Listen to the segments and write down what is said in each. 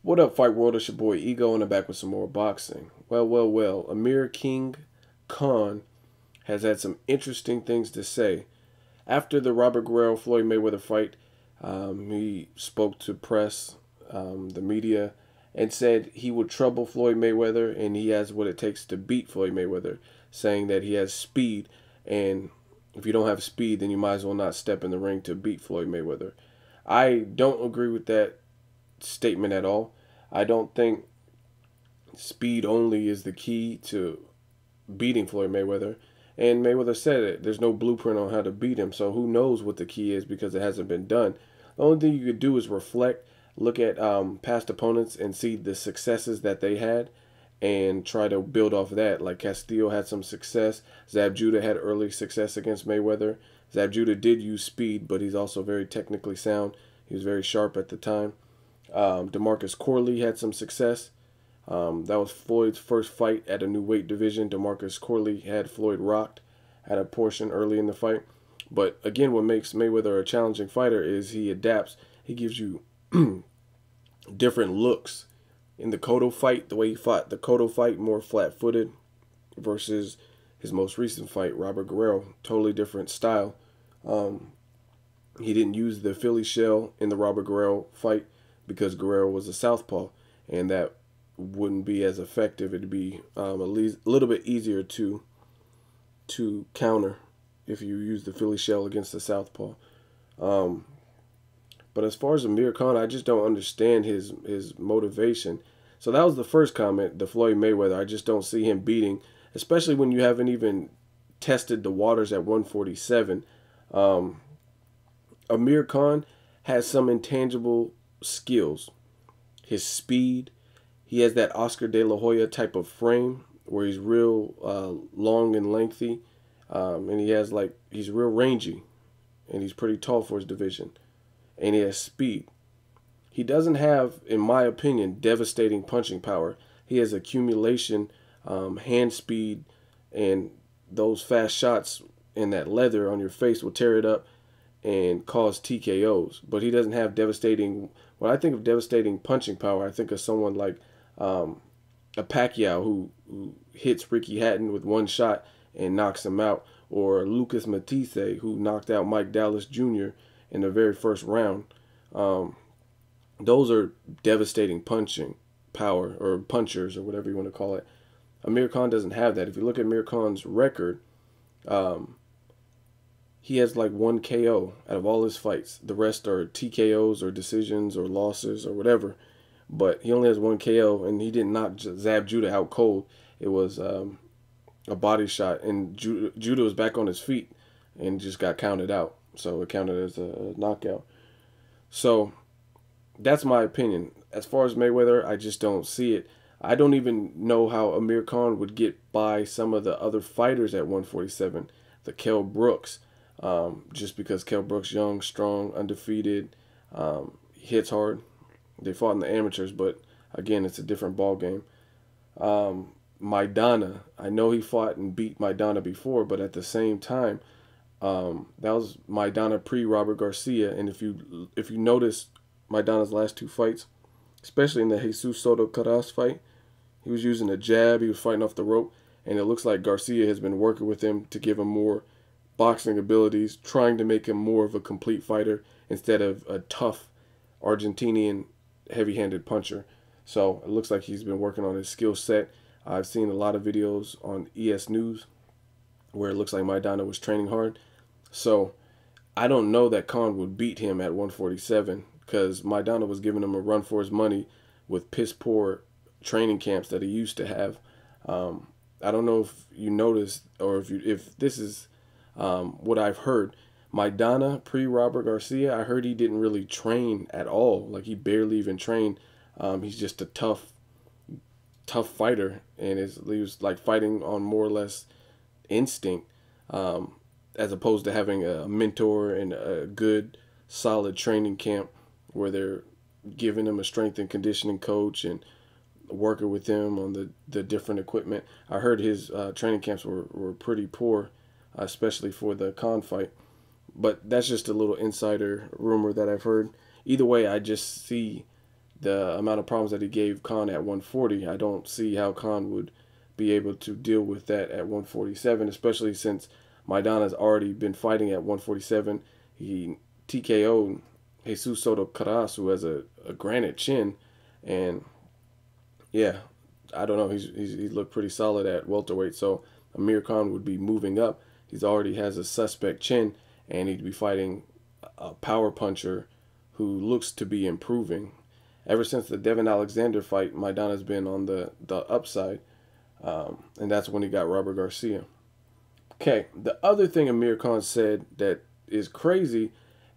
What up, Fight World? It's your boy Ego, and I'm back with some more boxing. Well. Amir King Khan has had some interesting things to say. After the Robert Guerrero Floyd Mayweather fight, he spoke to press, the media, and said he would trouble Floyd Mayweather and he has what it takes to beat Floyd Mayweather, saying that he has speed, and if you don't have speed, then you might as well not step in the ring to beat Floyd Mayweather. I don't agree with that statement at all. I don't think speed only is the key to beating Floyd Mayweather. And Mayweather said it. There's no blueprint on how to beat him. So who knows what the key is because it hasn't been done. The only thing you could do is reflect, look at past opponents and see the successes that they had and try to build off that. Like Castillo had some success. Zab Judah had early success against Mayweather. Zab Judah did use speed, but he's also very technically sound. He was very sharp at the time. DeMarcus Corley had some success. That was Floyd's first fight at a new weight division. DeMarcus Corley had Floyd rocked at a portion early in the fight. But again, what makes Mayweather a challenging fighter is he adapts. He gives you different looks. In the Cotto fight, the way he fought the Cotto fight, more flat-footed versus his most recent fight, Robert Guerrero, totally different style. He didn't use the Philly shell in the Robert Guerrero fight because Guerrero was a southpaw, and that wouldn't be as effective. It'd be a little bit easier to counter if you use the Philly shell against the southpaw. But as far as Amir Khan, I just don't understand his motivation. So that was the first comment, the Floyd Mayweather. I just don't see him beating, especially when you haven't even tested the waters at 147. Amir Khan has some intangible skills. His speed. He has that Oscar De La Hoya type of frame where he's real long and lengthy. And he's real rangy. And he's pretty tall for his division. And he has speed. He doesn't have, in my opinion, devastating punching power. He has accumulation, hand speed, and those fast shots in that leather on your face will tear it up and cause TKOs. But he doesn't have devastating. When I think of devastating punching power, I think of someone like a Pacquiao who hits Ricky Hatton with one shot and knocks him out, or Lucas Matisse who knocked out Mike Dallas Jr. in the very first round. Those are devastating punching power, or punchers, or whatever you want to call it. Amir Khan doesn't have that. If you look at Amir Khan's record, he has like one KO out of all his fights. The rest are TKOs or decisions or losses or whatever. But he only has one KO, and he didn't knock Zab Judah out cold. It was a body shot, and Judah was back on his feet and just got counted out. So it counted as a knockout. So that's my opinion. As far as Mayweather, I just don't see it. I don't even know how Amir Khan would get by some of the other fighters at 147. The Kell Brooks. Just because Kell Brooks young, strong, undefeated, hits hard. They fought in the amateurs, but again, it's a different ball game. Maidana. I know he fought and beat Maidana before, but at the same time, that was Maidana pre-Robert Garcia, and if you notice Maidana's last two fights, especially in the Jesus Soto Caras fight, he was using a jab, he was fighting off the rope, and it looks like Garcia has been working with him to give him more boxing abilities, trying to make him more of a complete fighter instead of a tough Argentinian heavy-handed puncher. So it looks like he's been working on his skill set. I've seen a lot of videos on ES News where it looks like Maidana was training hard. So I don't know that Khan would beat him at 147 because Maidana was giving him a run for his money with piss poor training camps that he used to have. I don't know if you noticed or if this is what I've heard. Maidana pre-Robert Garcia, I heard he didn't really train at all. Like he barely even trained. He's just a tough fighter, and he was like fighting on more or less instinct, as opposed to having a mentor and a good, solid training camp where they're giving him a strength and conditioning coach and working with him on the different equipment. I heard his training camps were pretty poor, especially for the Khan fight. But that's just a little insider rumor that I've heard. Either way, I just see the amount of problems that he gave Khan at 140, I don't see how Khan would be able to deal with that at 147, especially since Maidana's already been fighting at 147. He TKO'd Jesus Soto Caras, who has a granite chin, and yeah, I don't know. He's looked pretty solid at welterweight, so Amir Khan would be moving up. He's already has a suspect chin, and he'd be fighting a power puncher who looks to be improving. Ever since the Devin Alexander fight, Maidana's been on the upside, and that's when he got Robert Garcia. Okay, the other thing Amir Khan said that is crazy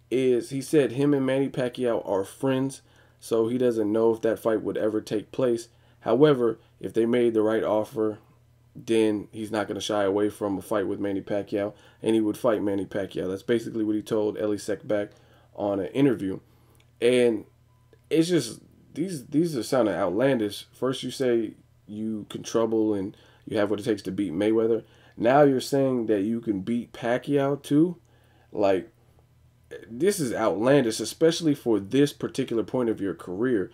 is he said him and Manny Pacquiao are friends, so he doesn't know if that fight would ever take place. However, if they made the right offer, then he's not going to shy away from a fight with Manny Pacquiao, and he would fight Manny Pacquiao. That's basically what he told Ellie Seckbach on an interview. And it's just, these are sounding outlandish. First you say you can trouble and you have what it takes to beat Mayweather. Now you're saying that you can beat Pacquiao too? Like, this is outlandish, especially for this particular point of your career.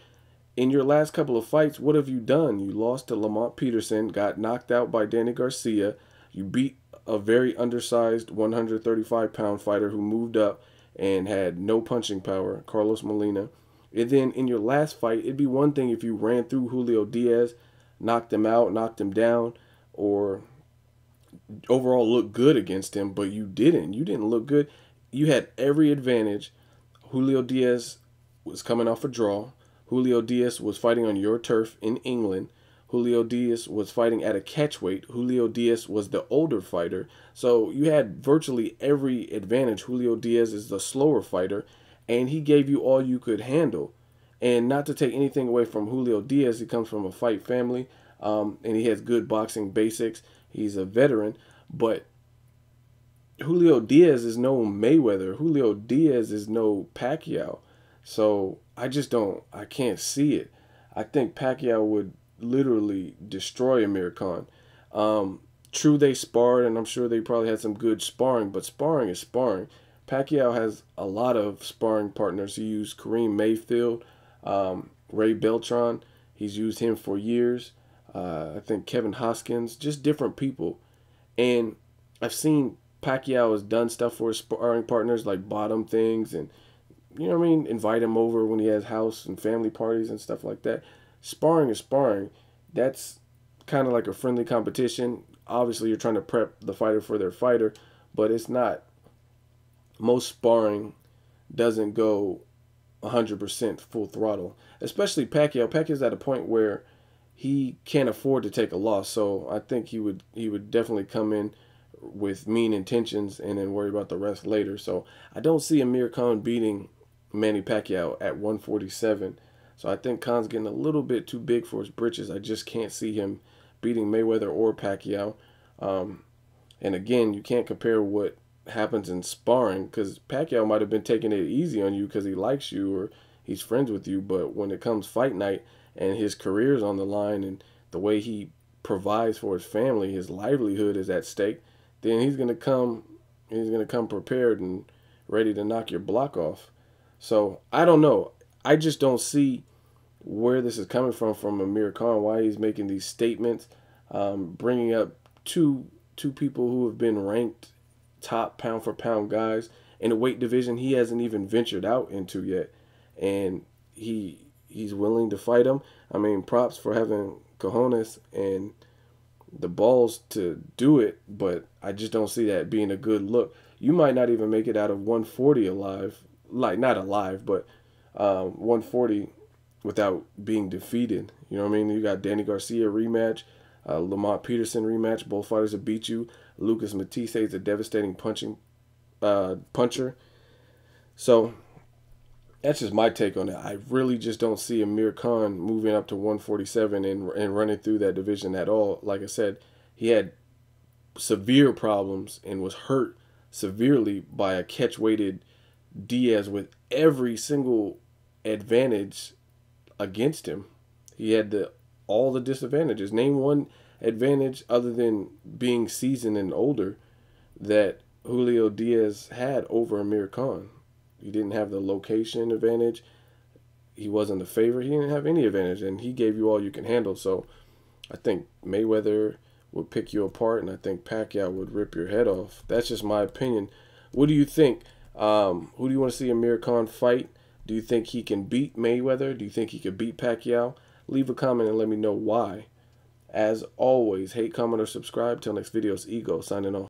In your last couple of fights, what have you done? You lost to Lamont Peterson, got knocked out by Danny Garcia. You beat a very undersized 135-pound fighter who moved up and had no punching power, Carlos Molina. And then in your last fight, it'd be one thing if you ran through Julio Diaz, knocked him out, knocked him down, or overall looked good against him, but you didn't. You didn't look good. You had every advantage. Julio Diaz was coming off a draw. Julio Diaz was fighting on your turf in England. Julio Diaz was fighting at a catchweight. Julio Diaz was the older fighter. So you had virtually every advantage. Julio Diaz is the slower fighter, and he gave you all you could handle. And not to take anything away from Julio Diaz, he comes from a fight family, and he has good boxing basics. He's a veteran, but Julio Diaz is no Mayweather. Julio Diaz is no Pacquiao. So I can't see it. I think Pacquiao would literally destroy Amir Khan. True, they sparred, and I'm sure they probably had some good sparring, but sparring is sparring. Pacquiao has a lot of sparring partners. He used Kareem Mayfield, Ray Beltran. He's used him for years. I think Kevin Hoskins, just different people. And I've seen Pacquiao has done stuff for his sparring partners, like bottom things and, you know what I mean, invite him over when he has house and family parties and stuff like that. Sparring is sparring. That's kind of like a friendly competition. Obviously, you're trying to prep the fighter for their fighter, but it's not. Most sparring doesn't go 100% full throttle, especially Pacquiao. Pacquiao's at a point where he can't afford to take a loss, so I think he would definitely come in with mean intentions and then worry about the rest later. So I don't see Amir Khan beating Manny Pacquiao at 147. So I think Khan's getting a little bit too big for his britches. I just can't see him beating Mayweather or Pacquiao. And again, you can't compare what happens in sparring, because Pacquiao might have been taking it easy on you because he likes you or he's friends with you. But when it comes fight night and his career's on the line and the way he provides for his family, his livelihood is at stake, then he's gonna come prepared and ready to knock your block off. So I don't know. I just don't see where this is coming from Amir Khan. Why he's making these statements, bringing up two people who have been ranked top pound for pound guys in a weight division he hasn't even ventured out into yet, and he's willing to fight them. I mean, props for having cojones and the balls to do it, but I just don't see that being a good look. You might not even make it out of 140 alive, like not alive, but 140 without being defeated. You know what I mean? You got Danny Garcia rematch, Lamont Peterson rematch. Both fighters have beat you. Lucas Matisse is a devastating puncher. So that's just my take on it. I really just don't see Amir Khan moving up to 147 and running through that division at all. Like I said, he had severe problems and was hurt severely by a catch-weighted Diaz with every single advantage against him. He had all the disadvantages. Name one advantage other than being seasoned and older that Julio Diaz had over Amir Khan. He didn't have the location advantage. he wasn't the favorite. He didn't have any advantage, and he gave you all you can handle. So I think Mayweather would pick you apart, and I think Pacquiao would rip your head off. That's just my opinion. What do you think? Who do you want to see Amir Khan fight? Do you think he can beat Mayweather? Do you think he could beat Pacquiao? Leave a comment and let me know why. As always, hate, comment, or subscribe. Till next video, it's Ego signing off.